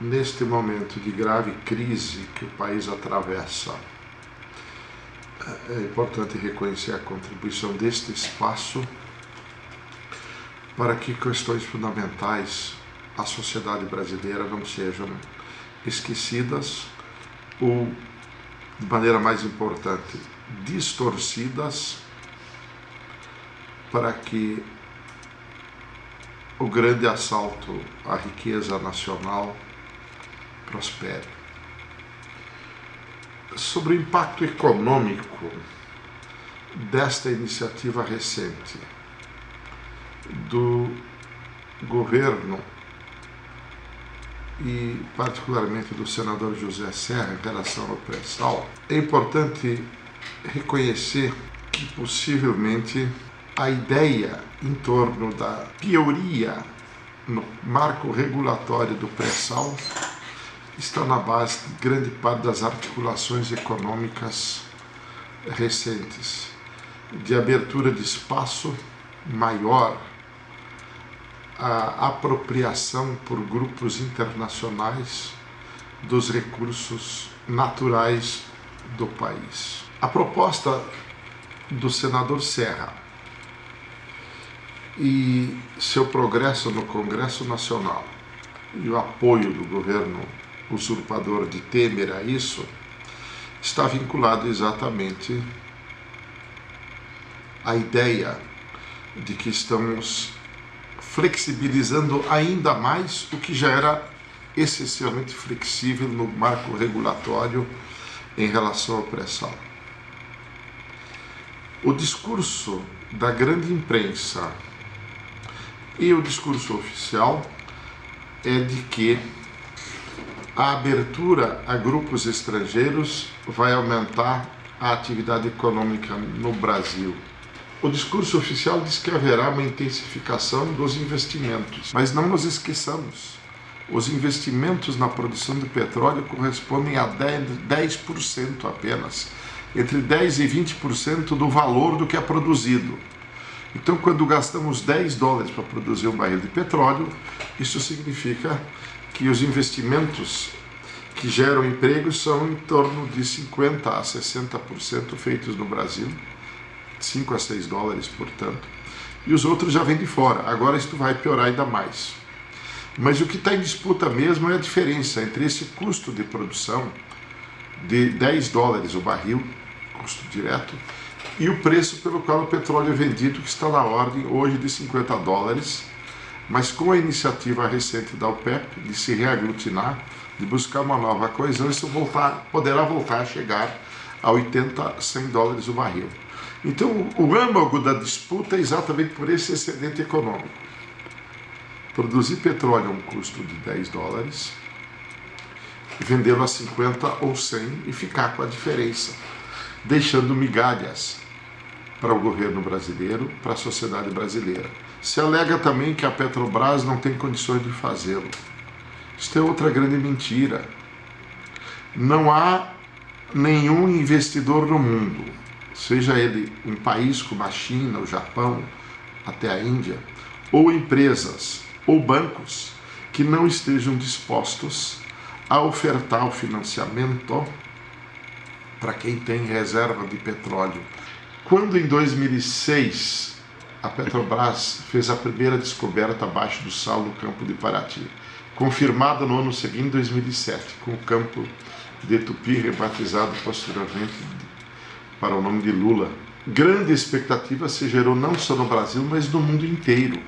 neste momento de grave crise que o país atravessa, é importante reconhecer a contribuição deste espaço para que questões fundamentais à sociedade brasileira não sejam esquecidas ou, de maneira mais importante, distorcidas, para que o grande assalto à riqueza nacional prospere. Sobre o impacto econômico desta iniciativa recente do governo e particularmente do senador José Serra em relação ao pré-sal, é importante reconhecer que possivelmente a ideia em torno da pioria no marco regulatório do pré-sal está na base de grande parte das articulações econômicas recentes, de abertura de espaço maior, a apropriação por grupos internacionais dos recursos naturais do país. A proposta do senador Serra e seu progresso no Congresso Nacional e o apoio do governo usurpador de Temer a isso está vinculado exatamente à ideia de que estamos flexibilizando ainda mais o que já era excessivamente flexível no marco regulatório em relação ao pré-sal. O discurso da grande imprensa e o discurso oficial é de que a abertura a grupos estrangeiros vai aumentar a atividade econômica no Brasil. O discurso oficial diz que haverá uma intensificação dos investimentos, mas não nos esqueçamos, os investimentos na produção de petróleo correspondem a 10% apenas, entre 10% e 20% do valor do que é produzido. Então, quando gastamos $10 para produzir um barril de petróleo, isso significa que os investimentos que geram empregos são em torno de 50% a 60% feitos no Brasil, $5 a $6, portanto, e os outros já vêm de fora. Agora isto vai piorar ainda mais. Mas o que está em disputa mesmo é a diferença entre esse custo de produção de $10 o barril, custo direto, e o preço pelo qual o petróleo é vendido, que está na ordem hoje de $50, mas com a iniciativa recente da OPEP de se reaglutinar, de buscar uma nova coesão, isso poderá voltar a chegar a $80 a $100 o barril. Então, o âmago da disputa é exatamente por esse excedente econômico. Produzir petróleo a um custo de $10, vendê-lo a 50 ou 100 e ficar com a diferença, deixando migalhas para o governo brasileiro, para a sociedade brasileira. Se alega também que a Petrobras não tem condições de fazê-lo. Isto é outra grande mentira. Não há nenhum investidor no mundo, seja ele um país como a China, o Japão, até a Índia, ou empresas, ou bancos, que não estejam dispostos a ofertar o financiamento para quem tem reserva de petróleo. Quando em 2006 a Petrobras fez a primeira descoberta abaixo do sal no campo de Paraty, confirmada no ano seguinte, 2007, com o campo de Tupi rebatizado posteriormente para o nome de Lula. Grande expectativa se gerou não só no Brasil, mas no mundo inteiro.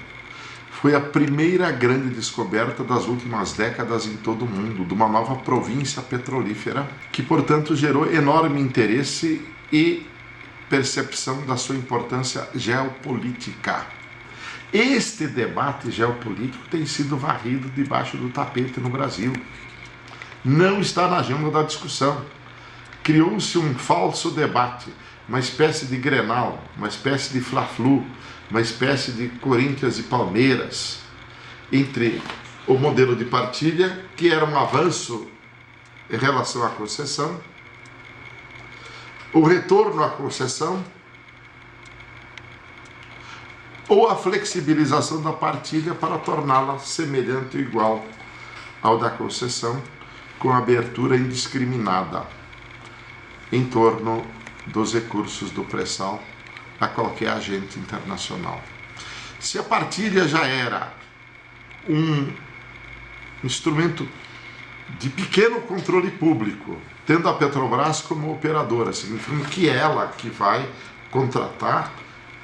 Foi a primeira grande descoberta das últimas décadas em todo o mundo, de uma nova província petrolífera, que, portanto, gerou enorme interesse e percepção da sua importância geopolítica. Este debate geopolítico tem sido varrido debaixo do tapete no Brasil. Não está na agenda da discussão. Criou-se um falso debate, uma espécie de Grenal, uma espécie de Fla-Flu, uma espécie de Corinthians e Palmeiras, entre o modelo de partilha, que era um avanço em relação à concessão, o retorno à concessão ou a flexibilização da partilha para torná-la semelhante ou igual ao da concessão, com abertura indiscriminada em torno dos recursos do pré-sal a qualquer agente internacional. Se a partilha já era um instrumento de pequeno controle público, tendo a Petrobras como operadora, significando que ela que vai contratar,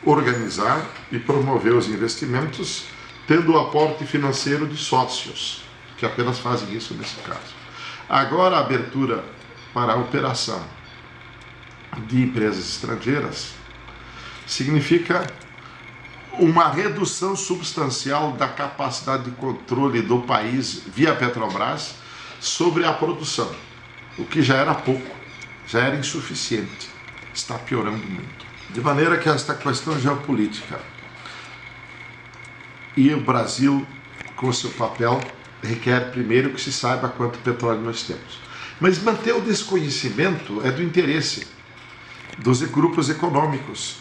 organizar e promover os investimentos, tendo o aporte financeiro de sócios, que apenas fazem isso nesse caso. Agora a abertura para a operação de empresas estrangeiras significa uma redução substancial da capacidade de controle do país via Petrobras sobre a produção, o que já era pouco, já era insuficiente, está piorando muito. De maneira que esta questão geopolítica e o Brasil, com seu papel, requer primeiro que se saiba quanto petróleo nós temos. Mas manter o desconhecimento é do interesse dos grupos econômicos,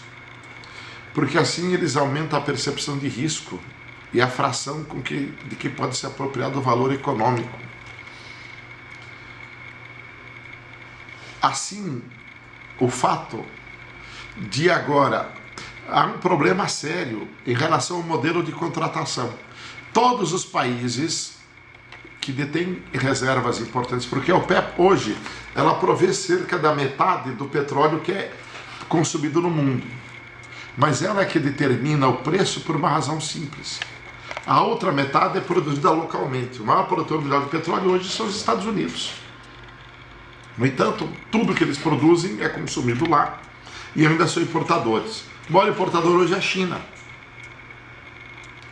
porque assim eles aumentam a percepção de risco e a fração de que pode ser apropriado o valor econômico. Assim, o fato de agora há um problema sério em relação ao modelo de contratação. Todos os países que detêm reservas importantes, porque a OPEP hoje ela provê cerca da metade do petróleo que é consumido no mundo. Mas ela é que determina o preço por uma razão simples. A outra metade é produzida localmente. O maior produtor mundial de petróleo hoje são os Estados Unidos. No entanto, tudo que eles produzem é consumido lá e ainda são importadores. O maior importador hoje é a China.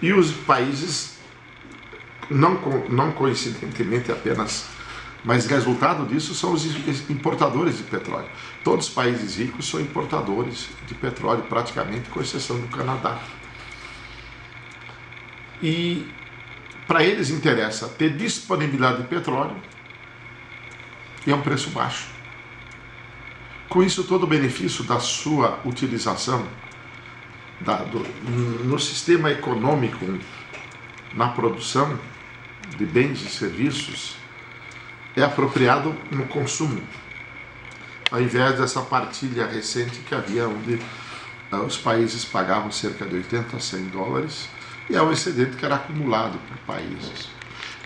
E os países, não coincidentemente apenas, mas resultado disso são os importadores de petróleo. Todos os países ricos são importadores de petróleo, praticamente, com exceção do Canadá. E para eles interessa ter disponibilidade de petróleo e a um preço baixo. Com isso, todo o benefício da sua utilização no sistema econômico, na produção de bens e serviços, é apropriado no consumo, ao invés dessa partilha recente que havia, onde os países pagavam cerca de 80 a 100 dólares e é um excedente que era acumulado por países.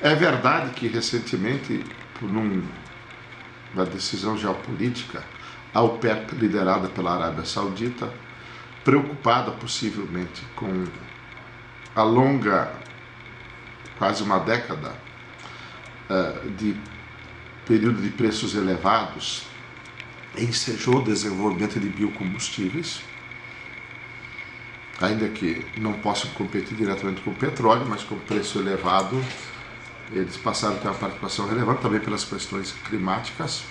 É verdade que recentemente, por uma decisão geopolítica, a OPEP, liderada pela Arábia Saudita, preocupada possivelmente com a longa, quase uma década de período de preços elevados, ensejou o desenvolvimento de biocombustíveis, ainda que não possam competir diretamente com o petróleo, mas com preço elevado, eles passaram a ter uma participação relevante também pelas questões climáticas,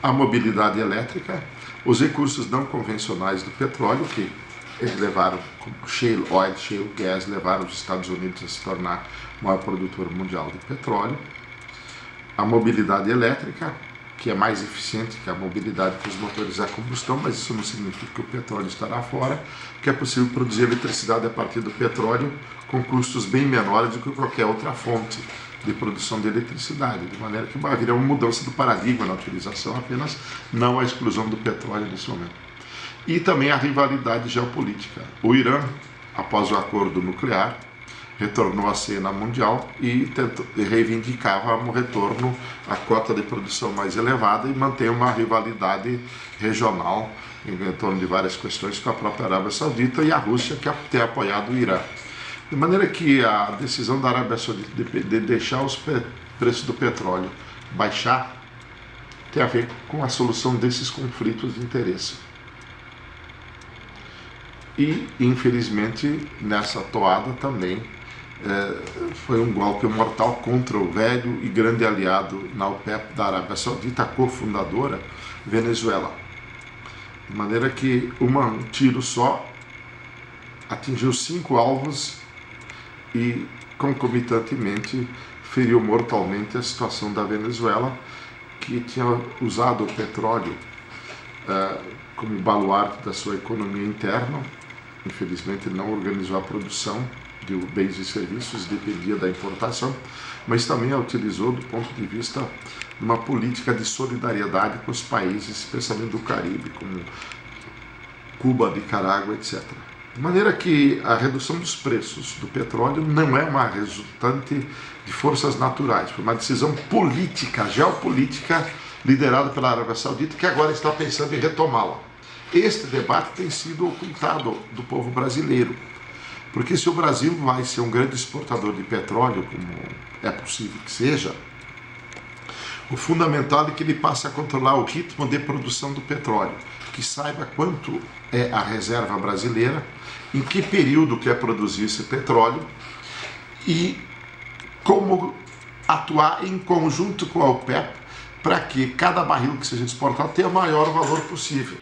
a mobilidade elétrica, os recursos não convencionais do petróleo, que eles levaram, como shale oil, shale gas, levaram os Estados Unidos a se tornar o maior produtor mundial de petróleo, a mobilidade elétrica, que é mais eficiente que a mobilidade com os motores a combustão, mas isso não significa que o petróleo estará fora, que é possível produzir eletricidade a partir do petróleo com custos bem menores do que qualquer outra fonte de produção de eletricidade, de maneira que vai haver uma mudança do paradigma na utilização apenas, não a exclusão do petróleo nesse momento. E também a rivalidade geopolítica. O Irã, após o acordo nuclear, retornou à cena mundial e reivindicava um retorno à cota de produção mais elevada e mantém uma rivalidade regional em torno de várias questões com a própria Arábia Saudita e a Rússia, que tem apoiado o Irã. De maneira que a decisão da Arábia Saudita de deixar os preços do petróleo baixar tem a ver com a solução desses conflitos de interesse. E, infelizmente, nessa toada também foi um golpe mortal contra o velho e grande aliado na OPEP da Arábia Saudita, a cofundadora, Venezuela. De maneira que um tiro só atingiu 5 alvos e, concomitantemente, feriu mortalmente a situação da Venezuela, que tinha usado o petróleo como baluarte da sua economia interna. Infelizmente não organizou a produção de bens e serviços, dependia da importação, mas também a utilizou do ponto de vista de uma política de solidariedade com os países, especialmente do Caribe, como Cuba, Nicarágua, etc. De maneira que a redução dos preços do petróleo não é uma resultante de forças naturais, foi uma decisão política, geopolítica, liderada pela Arábia Saudita, que agora está pensando em retomá-la. Este debate tem sido ocultado do povo brasileiro, porque se o Brasil vai ser um grande exportador de petróleo, como é possível que seja, o fundamental é que ele passe a controlar o ritmo de produção do petróleo, que saiba quanto é a reserva brasileira, em que período quer produzir esse petróleo e como atuar em conjunto com a OPEP para que cada barril que seja exportado tenha o maior valor possível.